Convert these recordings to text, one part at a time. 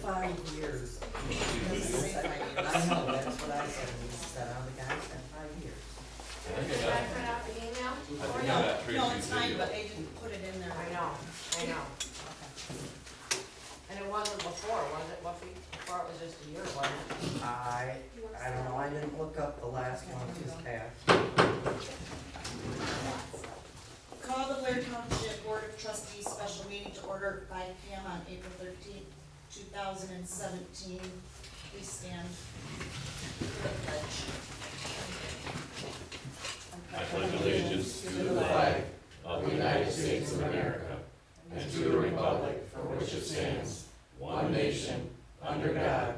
5 years. I know, that's what I said, we said, oh, the guy said 5 years. Did I print out the email? I think I got Tracy's No, it's fine, video. but they didn't put it in there. I know. And it wasn't before, was it, Wuffy? Before it was just a year, wasn't it? I don't know, I didn't look up the last one, just passed. Call the Blair Township Board of Trustees special meeting to order at 5 PM on April 13th, 2017. Please stand for the pledge. I pledge allegiance to the flag of the United States of America and to the republic for which it stands, one nation, under God,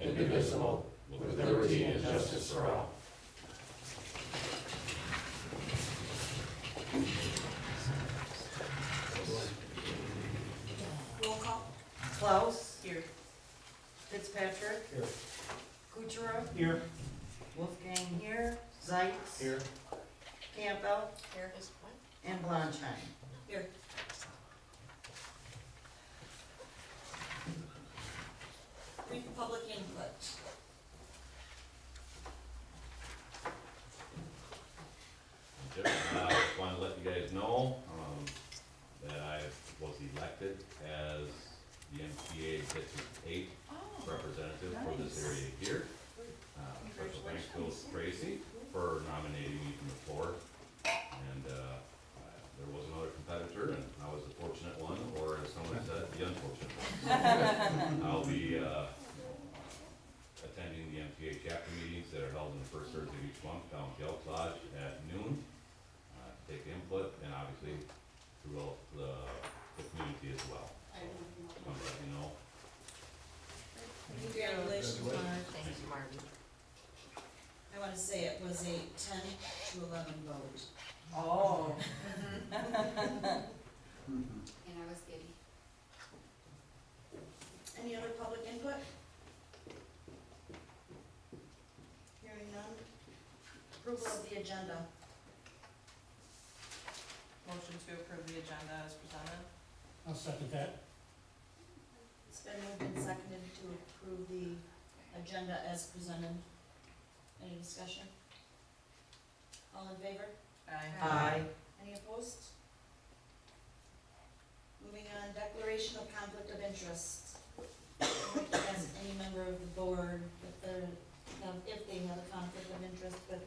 indivisible, with liberty and justice for all. Roll call. Klaus, Here. Fitzpatrick, Here. Kuchera, Here. Wolfgang here, Zeitz, Here. Campbell, Here. and Blondheim. Here. Brief public input. Just want to let you guys know that I was elected as the MTA District 8 representative for this area here. Special thanks to Tracy for nominating me from the floor. And there was another competitor, and I was the fortunate one, or as someone said, the unfortunate one. I'll be attending the MTA chapter meetings that are held on the first Thursday of each month down at the Elks Lodge at noon. Take input and obviously throughout the community as well. Come let me know. Congratulations, Mark. Thank you, Martin. I want to say it was a 10-11 vote. Oh. And I was giddy. Any other public input? Hearing none. Approval of the agenda. Motion to approve the agenda as presented. I'll second that. It's been moved and seconded to approve the agenda as presented. Any discussion? All in favor? Aye. Any opposed? Moving on, declaration of conflict of interest. I'd like to ask any member of the board if they have a conflict of interest with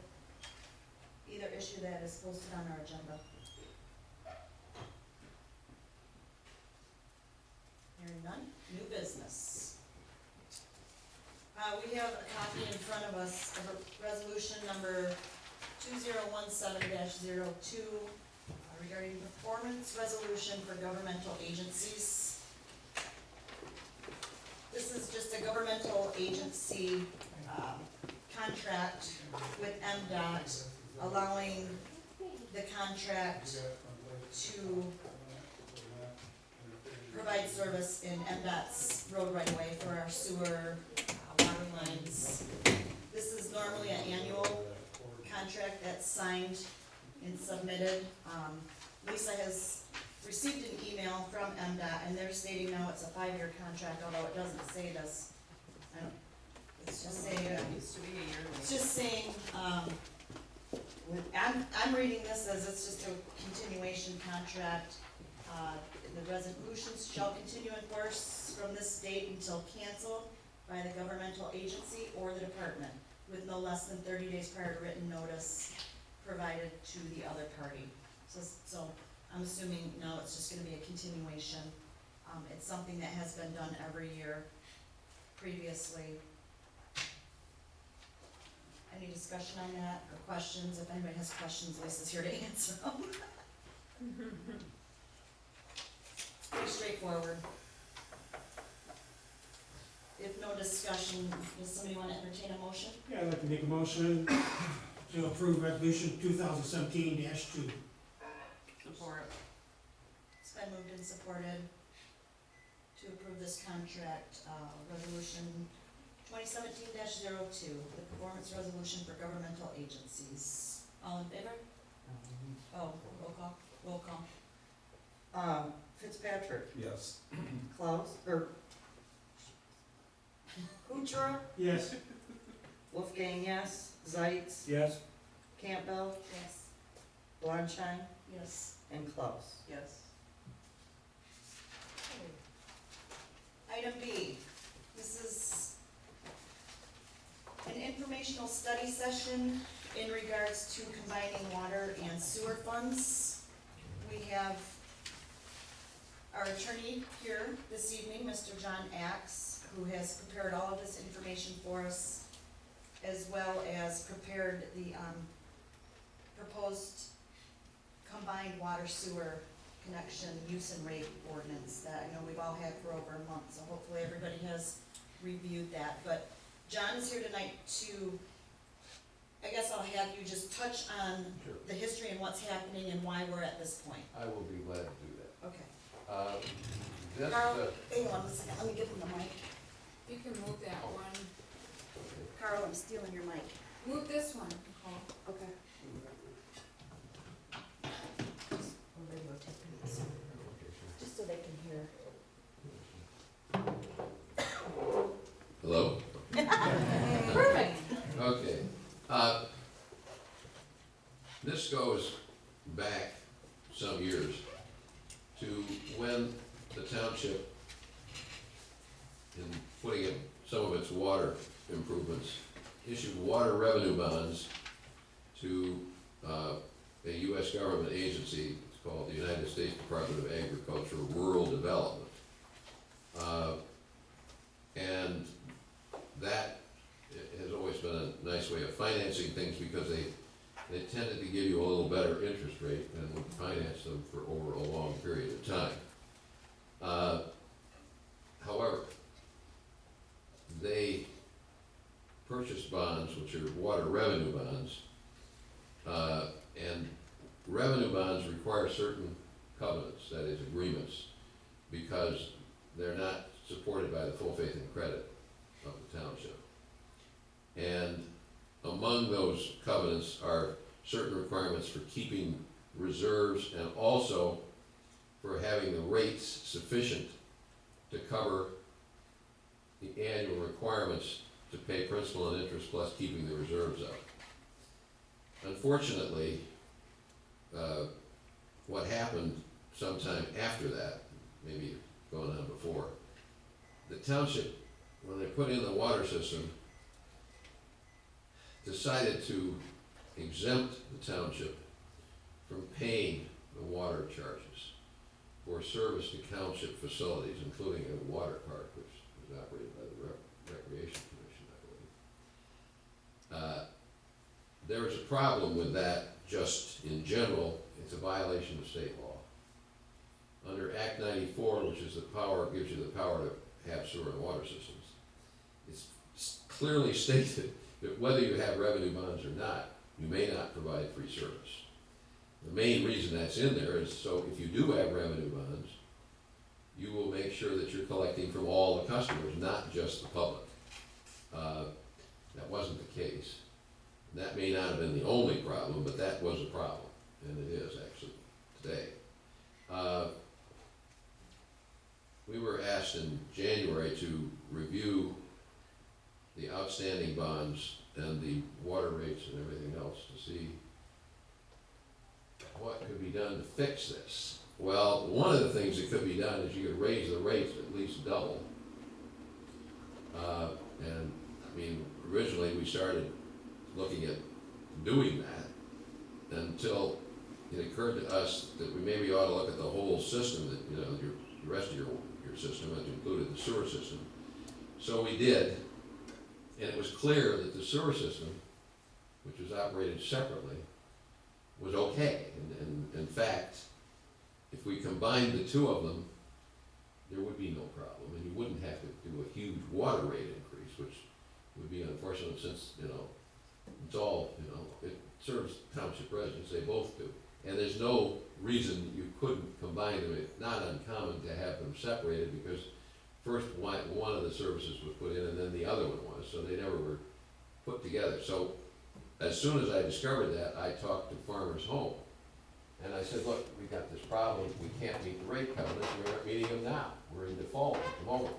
either issue that is posted on our agenda. Hearing none, new business. We have a copy in front of us of a resolution number 2017-02 regarding performance resolution for governmental agencies. This is just a governmental agency contract with MDOT, allowing the contract to provide service in MDOT's road right of way for our sewer, water lines. This is normally an annual contract that's signed and submitted. Lisa has received an email from MDOT and they're stating now it's a 5-year contract, although it doesn't say this. It's just saying, It used to be a yearly. it's just saying, I'm reading this as it's just a continuation contract. The resolutions shall continue in force from this date until canceled by the governmental agency or the department with no less than 30 days prior to written notice provided to the other party. So I'm assuming now it's just gonna be a continuation. It's something that has been done every year previously. Any discussion on that or questions? If anybody has questions, Lisa's here to answer them. Pretty straightforward. If no discussion, does somebody want to entertain a motion? Yeah, I'd like to make a motion to approve resolution 2017-2. Support. It's been moved and supported to approve this contract, resolution 2017-02, the performance resolution for governmental agencies. All in favor? Oh, roll call. Fitzpatrick, Yes. Klaus, or Kuchera, Yes. Wolfgang, yes, Zeitz, Yes. Campbell, Yes. Blondstein, Yes. and Klaus. Yes. Item B, this is an informational study session in regards to combining water and sewer funds. We have our attorney here this evening, Mr. John Axe, who has prepared all of this information for us, as well as prepared the, proposed combined water sewer connection use and rate ordinance that I know we've all had for over a month, so hopefully everybody has reviewed that. But John is here tonight to, I guess I'll have you just touch on Sure. the history and what's happening and why we're at this point. I will be glad to do that. Okay. This, Carl, hang on a second, let me give him the mic. You can move that one. Carl, I'm stealing your mic. Move this one, Nicole. Okay. Or videotaping this. Just so they can hear. hello? Perfect. Okay. This goes back some years to when the township, in putting in some of its water improvements, issued water revenue bonds to a U.S. government agency. It's called the United States Department of Agriculture Rural Development. And that has always been a nice way of financing things because they tended to give you a little better interest rate and would finance them for over a long period of time. However, they purchased bonds, which are water revenue bonds, and revenue bonds require certain covenants, that is agreements, because they're not supported by the full faith and credit of the township. And among those covenants are certain requirements for keeping reserves and also for having the rates sufficient to cover the annual requirements to pay principal and interest plus keeping the reserves up. Unfortunately, what happened sometime after that, maybe going on before, the township, when they put in the water system, decided to exempt the township from paying the water charges for service to township facilities, including a water park, which is operated by the Recreation Commission, I believe. There was a problem with that just in general. It's a violation of state law. Under Act 94, which is the power, gives you the power to have sewer and water systems, it's clearly stated that whether you have revenue bonds or not, you may not provide free service. The main reason that's in there is so if you do have revenue bonds, you will make sure that you're collecting from all the customers, not just the public. That wasn't the case. And that may not have been the only problem, but that was a problem, and it is actually today. We were asked in January to review the outstanding bonds and the water rates and everything else to see what could be done to fix this. Well, one of the things that could be done is you could raise the rates at least double. And I mean, originally we started looking at doing that until it occurred to us that we maybe ought to look at the whole system, that, you know, the rest of your system, which included the sewer system. So we did, and it was clear that the sewer system, which was operated separately, was okay. And in fact, if we combined the two of them, there would be no problem, and you wouldn't have to do a huge water rate increase, which would be unfortunate since, you know, it's all, you know, it serves township residents, they both do. And there's no reason you couldn't combine them. It's not uncommon to have them separated because first one of the services was put in and then the other one was, so they never were put together. So as soon as I discovered that, I talked to Farmers Home. And I said, look, we got this problem, we can't meet the rate covenants, we aren't meeting them now, we're in default at the moment.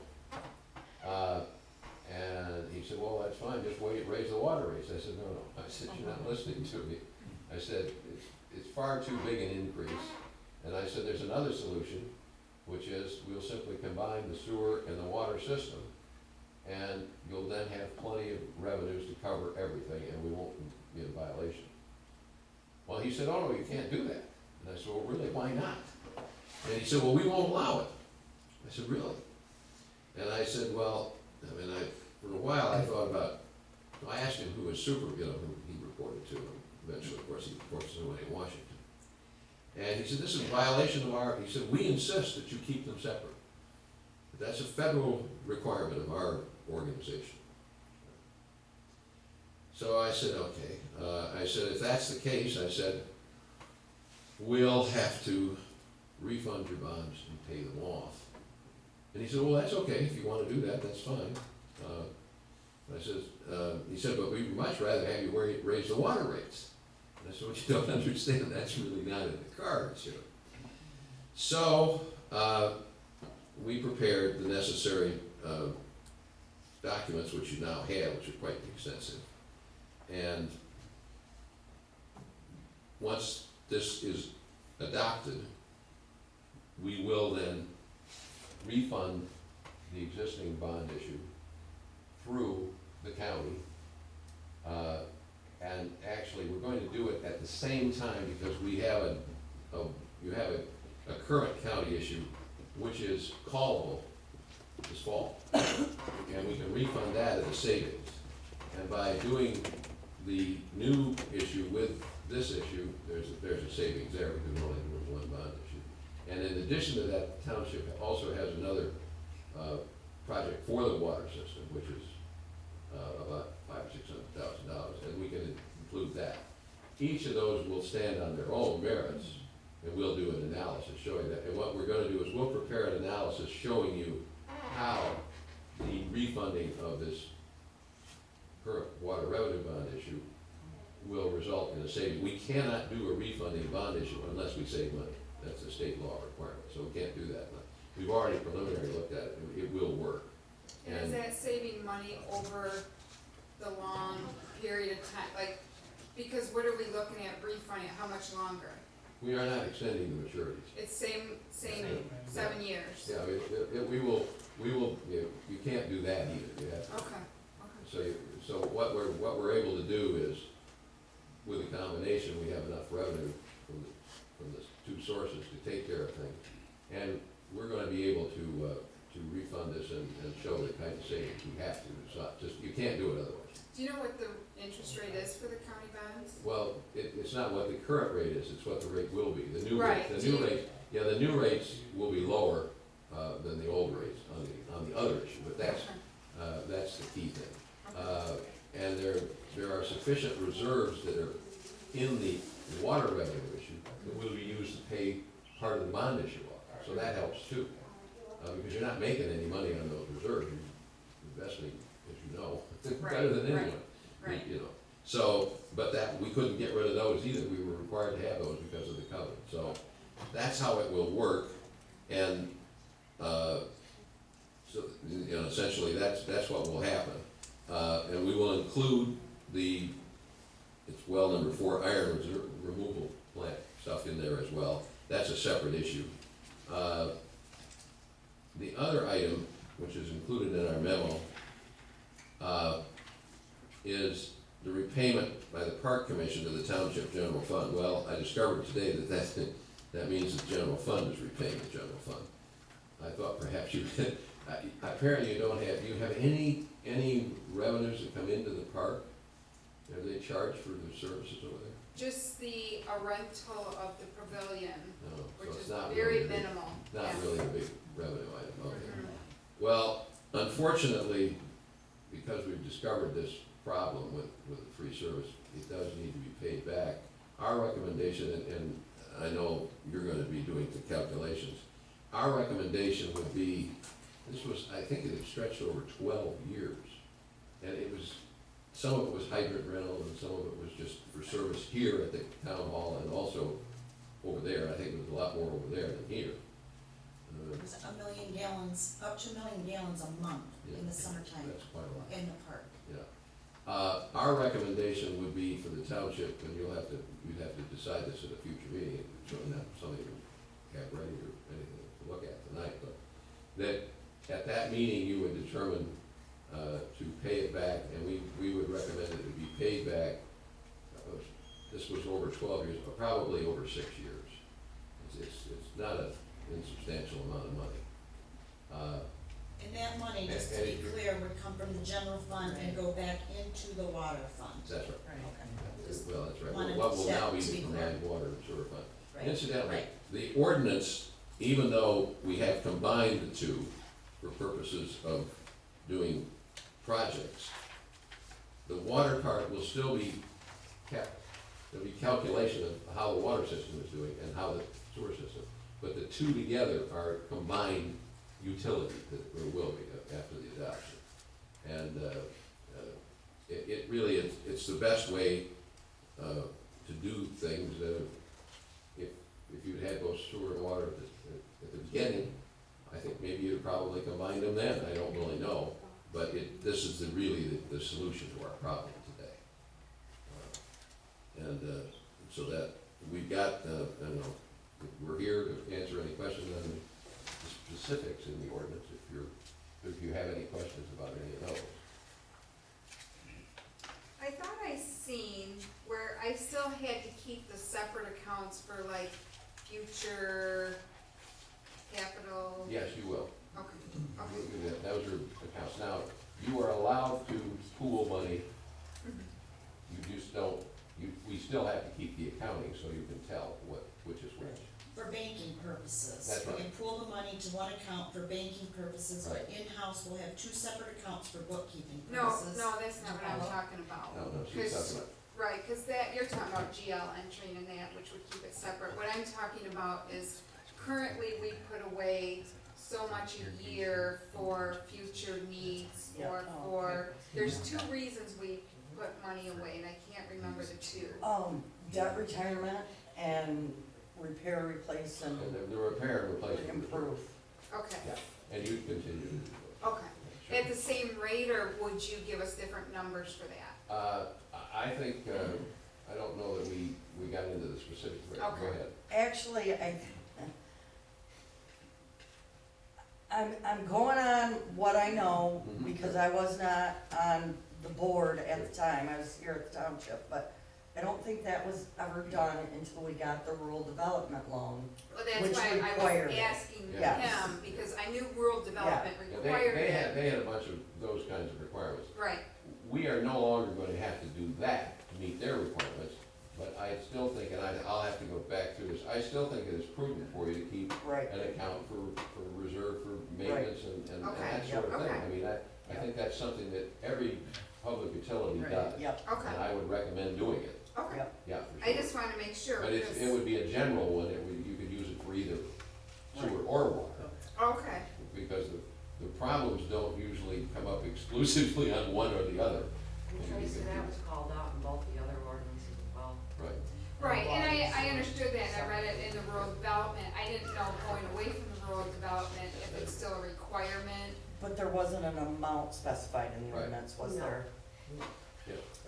And said, well, that's fine, just raise the water rates. I said, no. I said, you're not listening to me. I said, it's far too big an increase. And I said, there's another solution, which is we'll simply combine the sewer and the water system, and you'll then have plenty of revenues to cover everything, and we won't be in violation. Well, he said, oh, no, you can't do that. And I said, well, really, why not? And he said, well, we won't allow it. I said, really? And I said, well, I mean, for a while I thought about, I asked him who his who he reported to, and eventually, of course, he reports to somebody in Washington. And he said, this is a violation of he said, we insist that you keep them separate. That's a federal requirement of our organization. So I said, okay. I said, if that's the case, I said, we'll have to refund your bonds and pay them off. And he said, well, that's okay, if you want to do that, that's fine. I said, he said, but we'd much rather have you raise the water rates. And I said, what you don't understand, that's really not in the cards, So, we prepared the necessary documents, which you now have, which are quite extensive. And once this is adopted, we will then refund the existing bond issue through the county. And actually, we're going to do it at the same time because we have you have a current county issue, which is callable this fall. And we can refund that as a savings. And by doing the new issue with this issue, there's a savings there because we only have one bond issue. And in addition to that, the township also has another project for the water system, which is about $500,000 or $600,000, and we can include that. Each of those will stand on their own merits, and we'll do an analysis showing that. And what we're going to do is we'll prepare an analysis showing you how the refunding of this current water revenue bond issue will result in a saving. We cannot do a refunding bond issue unless we save money. That's a state law requirement, so we can't do that. We've already preliminarily looked at it, and it will work. And is that saving money over the long period of time, like, because what are we looking at refunding, how much longer? We are not extending the maturities. It's same 7 years? Yeah, we will, you can't do that either, you have to. Okay. So what we're able to do is, with a combination, we have enough revenue from the two sources to take care of things. And we're gonna be able to refund this and show the kind of savings we have to. It's not just, you can't do it otherwise. Do you know what the interest rate is for the county bonds? Well, it's not what the current rate is, it's what the rate will be. The new Right. rate, the new rates will be lower than the old rates on the other issue, but that's the key thing. And there are sufficient reserves that are in the water revenue issue that will be used to pay part of the bond issue off. So that helps too, because you're not making any money on those reserves. You're investing, as you know, better than anyone. Right. You know. So, but we couldn't get rid of those either. We were required to have those because of the covenant. So that's how it will work. And so, essentially that's what will happen. And we will include it's well number 4, iron removal plant stuff in there as well. That's a separate issue. The other item, which is included in our memo, is the repayment by the Park Commission to the Township General Fund. Well, I discovered today that means the General Fund is repaying the General Fund. I thought perhaps you did. Apparently you don't have, do you have any revenues that come into the park? Are they charged for their services over there? Just the rental of the pavilion, No, which so it's is not very really minimal. Not really a big revenue item, okay. Mhm. Well, unfortunately, because we've discovered this problem with the free service, it does need to be paid back. Our recommendation, and I know you're gonna be doing the calculations, our recommendation would be, I think it had stretched over 12 years. And some of it was hydrant rental and some of it was just for service here at the town hall and also over there. I think it was a lot more over there than here. It was 1 million gallons, up to 1 million gallons a month in the summertime That's quite a lot. in the park. Our recommendation would be for the township, and you'd have to decide this at a future meeting, it's certainly not something you have ready or anything to look at tonight, but that at that meeting, you would determine, to pay it back, and we would recommend it to be paid back, this was over 12 years, but probably over 6 years. It's not an insubstantial amount of money. And that money, just to be clear, would come from the general fund and go back into the water fund. That's right. Okay. Just Well, that's right. wanted What will now that be to the be combined water and sewer fund. Right. Incidentally, Right. the ordinance, even though we have combined the two for purposes of doing projects, the water part will still be kept. There'll be calculation of how the water system is doing and how the sewer system. But the two together are combined utility, that there will be after the adoption. And it really, it's the best way to do things. If you'd had both sewer and water at the beginning, I think maybe you'd probably combine them then, I don't really know. But this is really the solution to our problem today. So that, we've got, I don't know, we're here to answer any questions on the specifics in the ordinance, if you have any questions about any of those. I thought I seen where I still had to keep the separate accounts for like future capital. Yes, you will. Okay, You'll okay, do that. Those are accounts. Now, you are allowed to pool money. You just don't, we still have to keep the accounting so you can tell which is which. For banking purposes. That's right. We can pool the money to one account for banking purposes, but in-house we'll have 2 separate accounts for bookkeeping no, purposes. no, that's not what I'm talking about. No, she's talking about, Right, cause that, you're talking about GL entering and that, which would keep it separate. What I'm talking about is currently we put away so much a year for future needs or for, there's 2 reasons we put money away and I can't remember the 2. Debt retirement and repair, replace, and and the repair and replacement. improve. Okay, Yeah, and you continue to do that. okay. Sure. At the same rate or would you give us different numbers for that? I think, I don't know that we got into the specifics. Go Okay. ahead. Actually, I'm going on what I know, Mhm. because I was not on the board at the time, I was here at the township, but I don't think that was ever done until we got the rural development loan. Well, that's Which why I required was it. asking Yes. him, because I knew rural development Yeah, required they it. had a bunch of those kinds of requirements. Right, We are no longer going to have to do that to meet their requirements, but I still think, and I'll have to go back through this, I still think it is prudent for you to keep Right. an account for reserve for maintenance and Okay, that sort of thing. okay. I mean, I think that's something that every public utility Right. does, Yep, and okay, I would recommend doing it, okay. yep, yeah, for I sure. just wanna make sure, But it because, would be a general one, you could use it for either sewer or water, okay, because the problems don't usually come up exclusively on one or the other. Tracy, that was called out in both the other ordinances as well. Right. right, and I understood that, and I read it in the rural development, I didn't know going away from the rural development if it's still a requirement. But there wasn't an amount specified in the Right. ordinance, was No. there?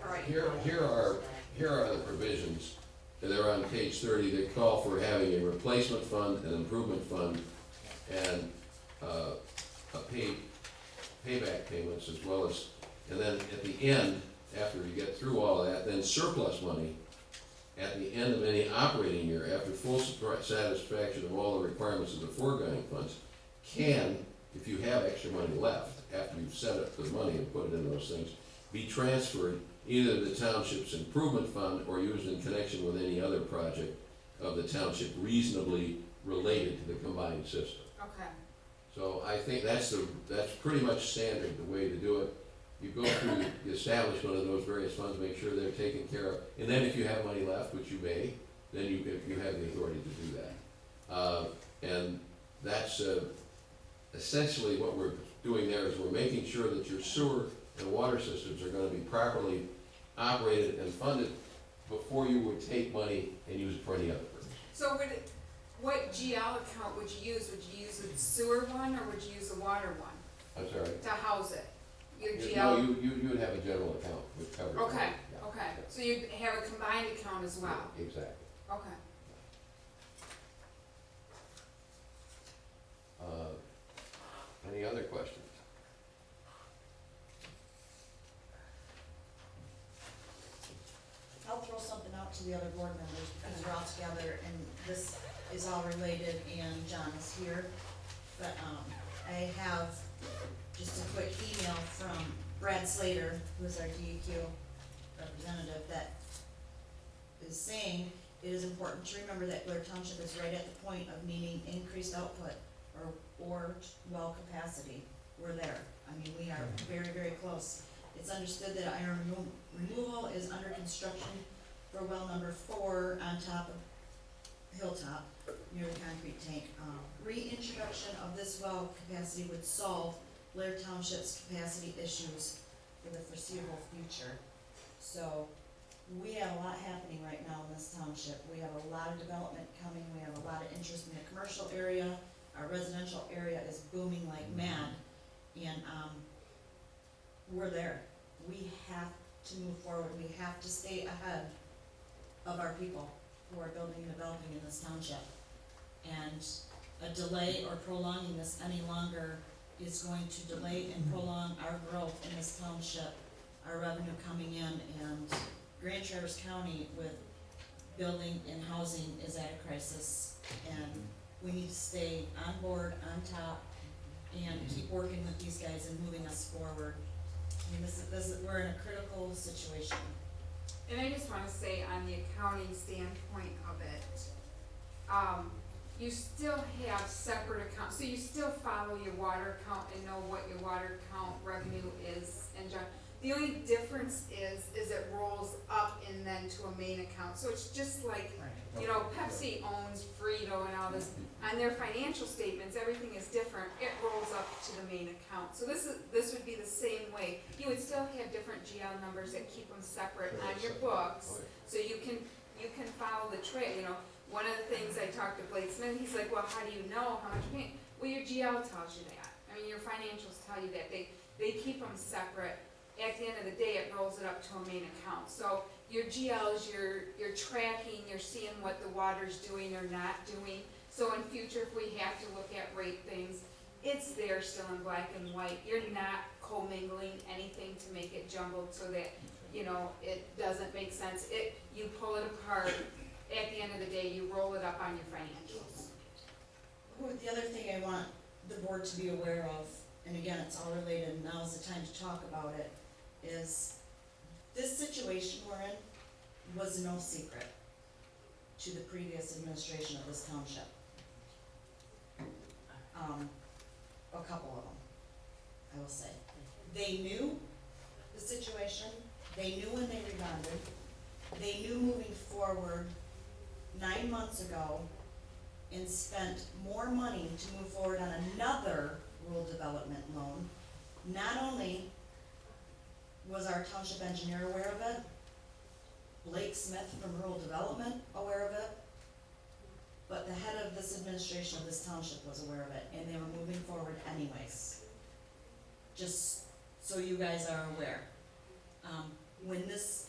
Right. Here are the provisions, and they're on page 30, that call for having a replacement fund, an improvement fund, and payback payments as well as, and then at the end, after you get through all that, then surplus money at the end of any operating year, after full satisfaction of all the requirements of the foregoing funds, can, if you have extra money left, after you've set up the money and put it in those things, be transferred either to the township's improvement fund or used in connection with any other project of the township reasonably related to the combined system. Okay, So I think that's pretty much standard, the way to do it. You go through the establishment of those various funds, make sure they're taken care of, and then if you have money left, which you may, then you have the authority to do that. And that's essentially what we're doing there, is we're making sure that your sewer and water systems are gonna be properly operated and funded before you would take money and use it for any other purpose. so would it, what GL account would you use? Would you use the sewer one, or would you use the water one I'm sorry. to house it? Your No, GL, you would have a general account which covers. okay, Yeah, okay, yeah. so you'd have a combined account as well, Exactly. okay. Any other questions? I'll throw something out to the other board members because we're all together and this is all related and John is here. But, I have just a quick email from Brad Slater, who is our DEQ representative, that is saying it is important to remember that Blair Township is right at the point of needing increased output or well capacity. We're there. I mean, we are very, very close. It's understood that iron removal is under construction for well number 4 on top of Hilltop, near the concrete tank. Reintroduction of this well capacity would solve Blair Township's capacity issues for the foreseeable future. So, we have a lot happening right now in this township. We have a lot of development coming, we have a lot of interest in the commercial area. Our residential area is booming like mad, and, we're there. We have to move forward, we have to stay ahead of our people who are building and developing in this township. And a delay or prolonging this any longer is going to delay and prolong our growth in this township, our revenue coming in, and Grand Traverse County with building and housing is at a crisis. And we need to stay on board, on top, and keep working with these guys and moving us forward. I mean, we're in a critical situation. And I just wanna say on the accounting standpoint of it, you still have separate accounts, so you still follow your water account and know what your water account revenue is and the only difference is it rolls up and then to a main account, so it's just like, you know, Pepsi owns Frito and all this, on their financial statements, everything is different, it rolls up to the main account. So this would be the same way, you would still have different GL numbers that keep them separate on your books, so you can follow the trail, you know. One of the things I talked to Blake Smith, he's like, well, how do you know how much you're paying? Well, your GL tells you that, I mean, your financials tell you that, they keep them separate. At the end of the day, it rolls it up to a main account. So your GLs, you're tracking, you're seeing what the water's doing or not doing. So in future, if we have to look at rate things, it's there still in black and white. You're not commingling anything to make it jumbled so that, you know, it doesn't make sense. You pull it apart, at the end of the day, you roll it up on your financials. The other thing I want the board to be aware of, and again, it's all related, and now's the time to talk about it, is this situation we're in was no secret to the previous administration of this township. A couple of them, I will say. They knew the situation, they knew when they rebonded, they knew moving forward 9 months ago and spent more money to move forward on another rural development loan. Not only was our township engineer aware of it, Blake Smith from Rural Development aware of it, but the head of this administration of this township was aware of it, and they were moving forward anyways. Just so you guys are aware. When this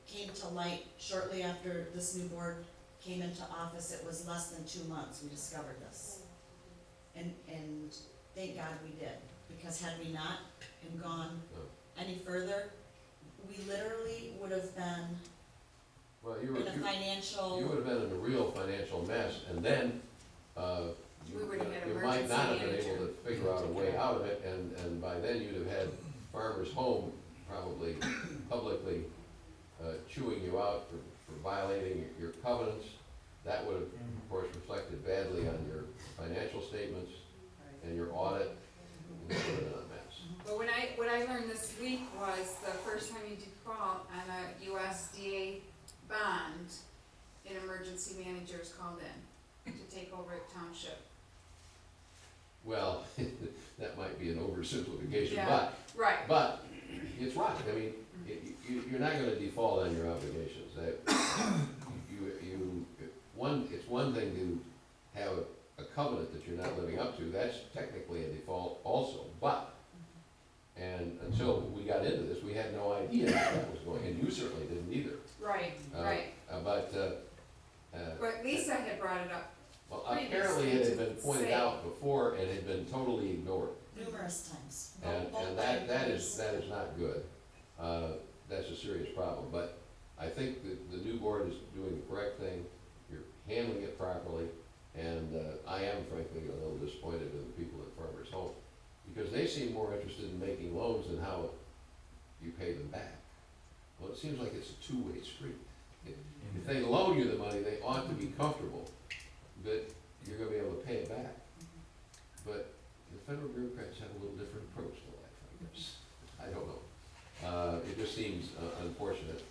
came to light, shortly after this new board came into office, it was less than 2 months we discovered this. And thank God we did, because had we not and gone any further, we literally would have been Well, in a financial. you would have been in a real financial mess, and then, We would have had you might not have been emergency able to figure out a way out of it, and by then you'd have had Farmers Home probably publicly chewing you out for violating your covenants. That would have, of course, reflected badly on your financial statements and your audit, and it would have been a mess. But what I learned this week was the first time you default on a USDA bond, an emergency manager is called in to take over a township. Well, that might be an oversimplification, Yeah, right. but it's right. I mean, you're not gonna default on your obligations. It's one thing to have a covenant that you're not living up to, that's technically a default also, but, and until we got into this, we had no idea that was going, and you certainly didn't either. Right, Uh, right. But, But Lisa had brought it up. well, apparently it had been pointed Say- out before and had been totally ignored. Numerous times. And, Both and that times. is not good. That's a serious problem, but I think that the new board is doing the correct thing, you're handling it properly, and, I am frankly a little disappointed in the people at Farmers Home, because they seem more interested in making loans than how you pay them back. Well, it seems like it's a two-way street. If they loan you the money, they ought to be comfortable that you're gonna be able to pay it back. But the federal bureaucrats have a little different approach to life, I guess. I don't know. It just seems unfortunate.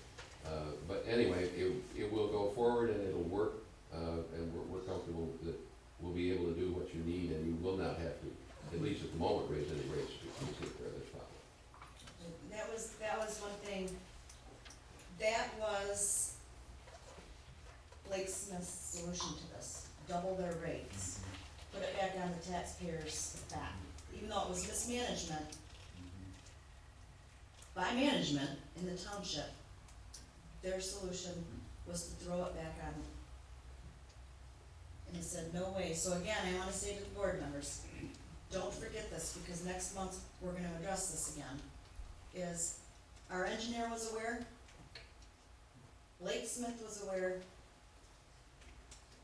But anyway, it will go forward and it'll work, and we're comfortable that we'll be able to do what you need, and you will not have to, at least at the moment, raise any rates to take care of this problem. That was one thing, that was Blake Smith's solution to this, double their rates, put it back on the taxpayers' back, even though it was mismanagement by management in the township. Their solution was to throw it back on. And he said, no way. So again, I wanna say to the board members, don't forget this, because next month, we're gonna address this again, is our engineer was aware, Blake Smith was aware,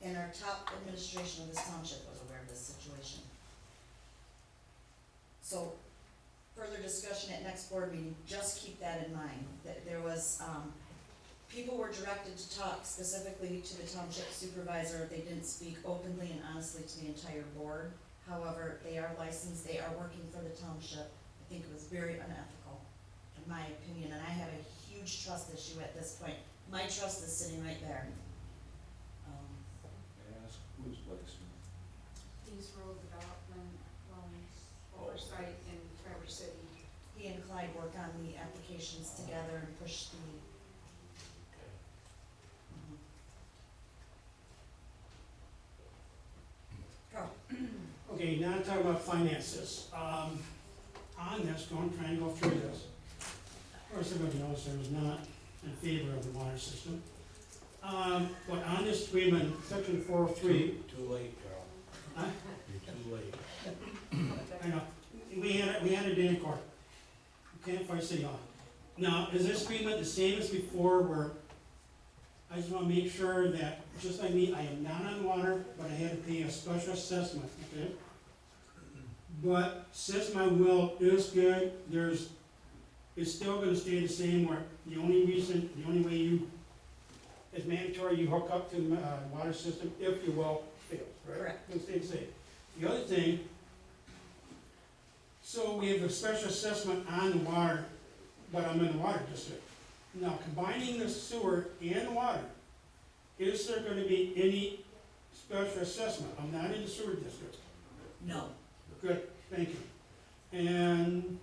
and our top administration of this township was aware of this situation. So, further discussion at next board meeting, just keep that in mind, that there was, people were directed to talk specifically to the township supervisor. They didn't speak openly and honestly to the entire board. However, they are licensed, they are working for the township. I think it was very unethical, in my opinion, and I have a huge trust issue at this point. My trust is sitting right there. May I ask, who's Blake Smith? These road development loans oversight in Traverse City. He and Clyde work on the applications together and push the. Go. Okay, now talk about finances. On this, trying to go through this. Of course, everybody knows I was not in favor of the water system. But on this agreement, section 403, Too late, Carl. Huh? You're too late. I know, we had it in court. We can't fight city hall. Now, is this agreement the same as before, where I just wanna make sure that, just like me, I am not on water, but I had to pay a special assessment, okay? But since my well is good, it's still gonna stay the same, where the only way you, it's mandatory, you hook up to the, water system if your well fails, right? Correct. It'll stay the same. The other thing, so we have a special assessment on the water, but I'm in the water district. Now, combining the sewer and the water, is there gonna be any special assessment? I'm not in the sewer district. No. Good, thank you. And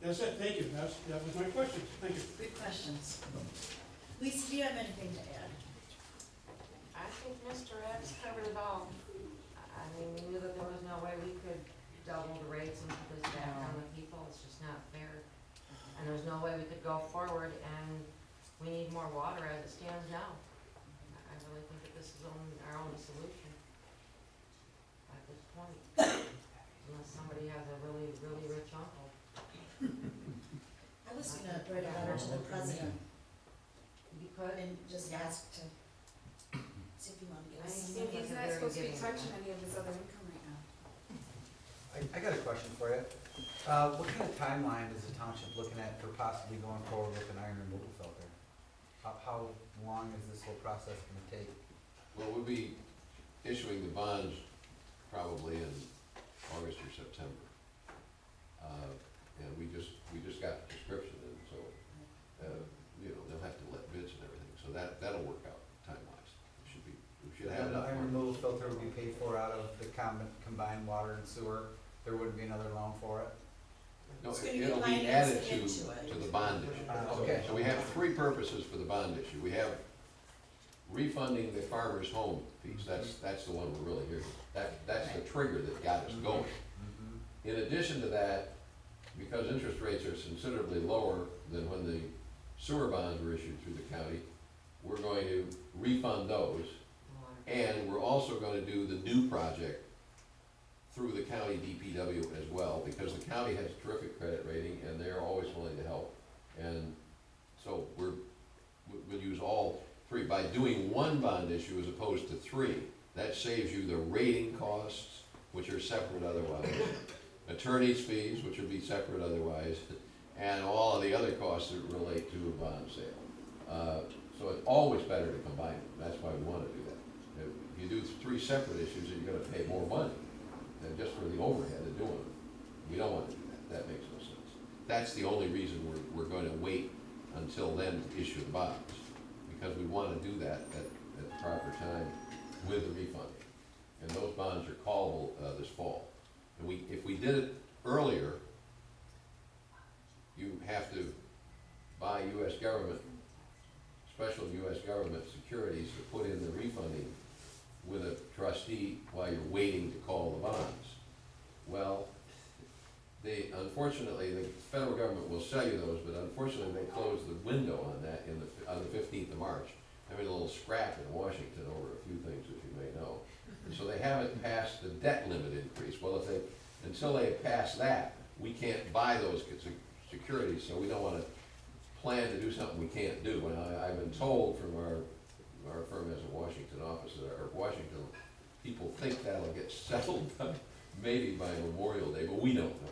that's it, thank you, that was my questions, thank you. Good questions. Lisa, do you have anything to add? I think Mr. X covered it all. I mean, we knew that there was no way we could double the rates and put this back on the people, it's just not fair. And there's no way we could go forward, and we need more water as it stands now. I really think that this is our only solution at this point. Unless somebody has a really, really rich uncle. I was gonna write a letter to the president You could, and just ask to see if you wanna give us some. Seems like He's a not very supposed to be giving touching guy. any of his other income right now. I got a question for you. What kind of timeline is the township looking at for possibly going forward with an iron removal filter? How long is this whole process gonna take? Well, we'll be issuing the bonds probably in August or September. And we just got the description, and so, they'll have to let bids and everything, so that'll work out time-wise. We should have The enough iron money. removal filter will be paid for out of the combined water and sewer? There wouldn't be another loan for it? No, It's gonna be it'll be financed added into to it. the bond issue. Okay. So we have three purposes for the bond issue. We have refunding the farmer's home piece, that's the one we're really hearing. That's the trigger that got us going. Mhm. In addition to that, because interest rates are considerably lower than when the sewer bonds were issued through the county, we're going to refund those. And we're also gonna do the new project through the county DPW as well, because the county has a terrific credit rating and they're always willing to help. And so we'll use all three. By doing one bond issue as opposed to three, that saves you the rating costs, which are separate otherwise, attorney's fees, which would be separate otherwise, and all of the other costs that relate to a bond sale. So it's always better to combine them. That's why we wanna do that. If you do three separate issues, then you're gonna pay more money than just for the overhead of doing it. We don't want to do that. That makes no sense. That's the only reason we're going to wait until then to issue the bonds, because we want to do that at the proper time with the refunding. And those bonds are callable this fall. And if we did it earlier, you have to buy U.S. government, special U.S. government securities to put in the refunding with a trustee while you're waiting to call the bonds. Well, unfortunately, the federal government will sell you those, but unfortunately, they closed the window on that on the 15th of March. I made a little scrap in Washington over a few things, as you may know. And so they haven't passed the debt limit increase. Well, until they pass that, we can't buy those securities, so we don't wanna plan to do something we can't do. And I've been told from our firm has a Washington office, that our Washington people think that'll get settled maybe by Memorial Day, but we don't know.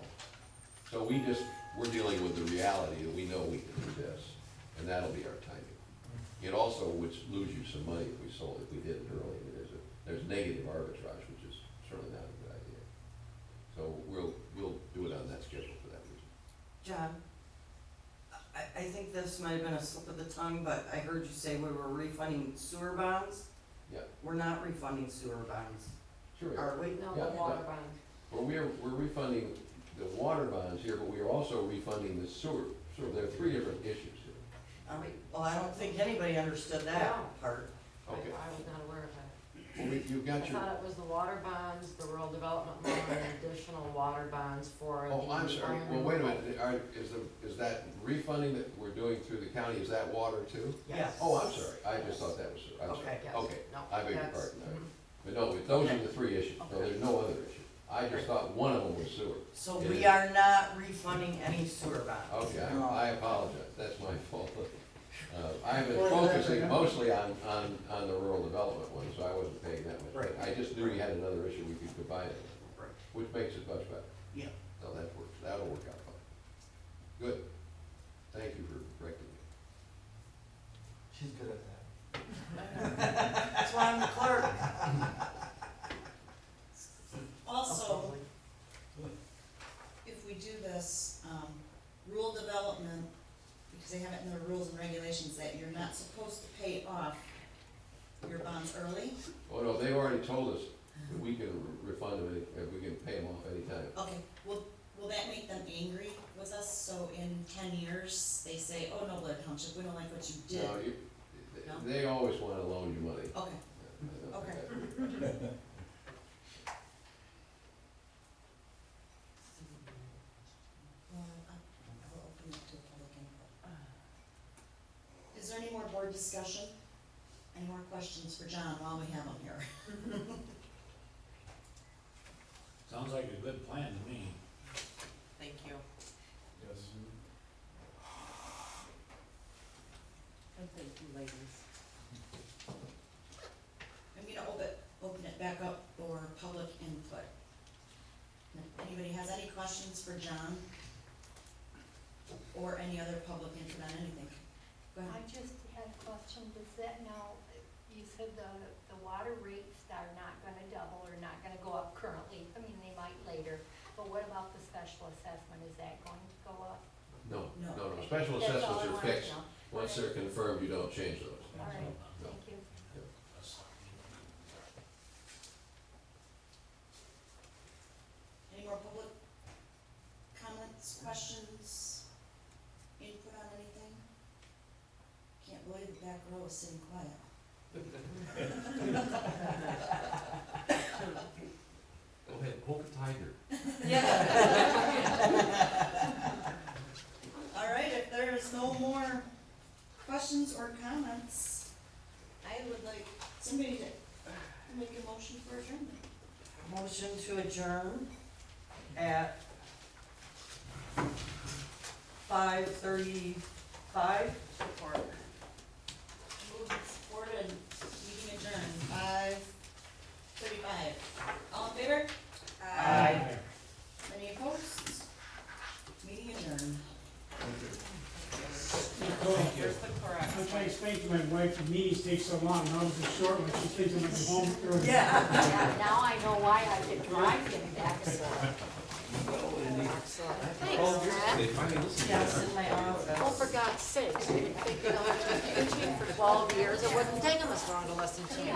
So we're dealing with the reality that we know we can do this, and that'll be our timing. It also would lose you some money if we did it early. There's negative arbitrage, which is certainly not a good idea. So we'll do it on that schedule for that reason. John, I think this might have been a slip of the tongue, but I heard you say we were refunding sewer bonds. Yeah. We're not refunding sewer bonds, Sure. are we? No, Yeah, the water yeah. bond. Well, we're refunding the water bonds here, but we are also refunding the sewer. So there are three different issues here. Well, I don't think anybody understood No. that part. Okay. I was not aware of that. Well, you've I got your, thought it was the water bonds, the rural development loan, and additional water bonds for the. oh, I'm sorry, well, wait a minute, is that refunding that we're doing through the county, is that water too? Yes. Oh, I'm sorry, I just thought that was, I'm sorry, Okay. Yes. okay, No, I beg your that's- pardon, mhm. but no, those are the three issues, no, Okay. there's no other issue. I just thought one of them was sewer. So It we is. are not refunding any sewer bonds. Okay, No. I apologize, that's my fault. I've been Well, focusing mostly on the rural development one, so I wasn't paying that much. Right. I just knew we had another issue we could combine it, Right. which makes it much better. Yeah. So that works, that'll work out fine. Good, thank you for correcting me. She's good at that. That's why I'm the clerk. Also, if we do this, rural development, because they have it in their rules and regulations that you're not supposed to pay off your bonds early. Oh, no, they've already told us that we can refund them, if we can pay them off anytime. Okay, will that make them angry with us? So in 10 years, they say, oh no, Blair Township, we don't like what you did. No, No? they always wanna loan you money. Okay, I don't think Okay. that- well, I will open it to public input. Is there any more board discussion? Any more questions for John while we have him here? Sounds like a good plan to me. Thank you. Yes. And thank you, ladies. I'm gonna open it back up for public input. If anybody has any questions for John? Or any other public input on anything? Go I ahead. just had a question, does that now, you said the water rates are not gonna double or not gonna go up currently, I mean, they might later, but what about the special assessment, is that going to go up? No, No. no, no, special That's all I assessments are wanted to fixed, know. once they're confirmed, you don't change those. All right, No. thank you. Any more public comments, questions, input on anything? Can't believe the back row is sitting quiet. Go ahead, poke a tiger. All right, if there is no more questions or comments, I would like somebody to make a motion for adjournment. Motion to adjourn at 5:35. Support. Moved and supported, meeting adjourned, 5:35. All in favor? Aye. Any opposed? Meeting adjourned. Here's the correct. I'm trying to explain to my wife, the meetings take so long, now it's a short one, she thinks I'm gonna be home early. Yeah. Yeah, now I know why I could drive him back, so. Thanks, Matt. They finally listened to Yes, us. in my office. Oh, for God's sakes, you didn't think, you know, after teaching for 12 years, it wouldn't take them as long to listen to you.